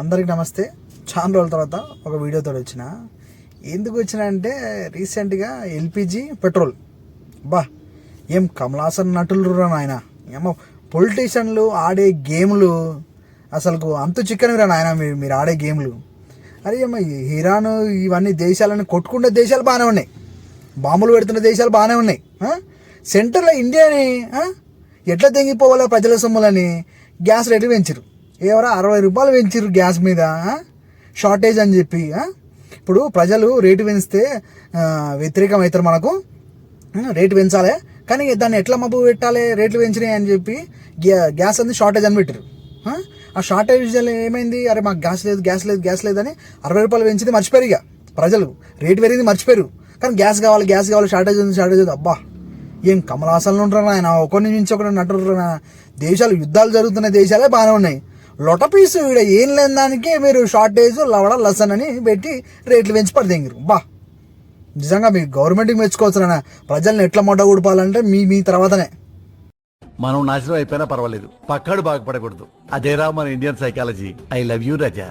అందరికి నమస్తే. చాలా రోజుల తర్వాత ఒక వీడియోతో వచ్చిన. ఎందుకు వచ్చిన అంటే రీసెంట్గా ఎల్పిజి పెట్రోల్ ఏం కమలాసన్ నటులు రా నాయన. ఏమో పొలిటీషియన్లు ఆడే గేమ్లు అసలు అంతు చిక్కని రా నాయన. మీరు ఆడే గేమ్లు అరే ఏమో ఇరాన్ ఇవన్నీ దేశాలని కొట్టుకునే దేశాలు బాగానే ఉన్నాయి, బాంబులు పెడుతున్న దేశాలు బాగానే ఉన్నాయి. సెంటర్లో ఇండియాని ఎట్లా తెంగిపోవాలో ప్రజల సొమ్ములని గ్యాస్ రేట్లు పెంచారు. ఎవరో 60 రూపాయలు పెంచారు గ్యాస్ మీద, షార్టేజ్ అని చెప్పి. ఇప్పుడు ప్రజలు రేటు పెంచితే వ్యతిరేకం అవుతారు మనకు. రేటు పెంచాలి కానీ దాన్ని ఎట్లా మబ్బు పెట్టాలి, రేట్లు పెంచినాయి అని చెప్పి గ్యాస్ అనేది షార్టేజ్ అని పెట్టారు. ఆ షార్టేజ్ ఏమైంది, అరే మాకు గ్యాస్ లేదు అని 60 రూపాయలు పెంచింది మర్చిపోయారు. ఇక ప్రజలు రేటు పెరిగింది మర్చిపోయారు, కానీ గ్యాస్ కావాలి షార్టేజ్ ఉంది. ఏం కమలాసనలు ఉంటారు ఆయన, ఒకరి నుంచి ఒకరి నటులు. దేశాలు యుద్ధాలు జరుగుతున్న దేశాలే బాగానే ఉన్నాయి. లొటపీసు ఇక్కడ ఏం లేని దానికే మీరు షార్టేజ్ లవడ లసన్ అని పెట్టి రేట్లు పెంచి పడితేంగిరు. నిజంగా మీ గవర్నమెంట్కి మెచ్చుకోవచ్చు నాన్న. ప్రజల్ని ఎట్లా మొట్ట కూడిపాలంటే మీ తర్వాతనే. మనం నాశనం అయిపోయినా పర్వాలేదు, పక్కాడు బాగుపడకూడదు. అదేరా మన Indian psychology. I love you Raza.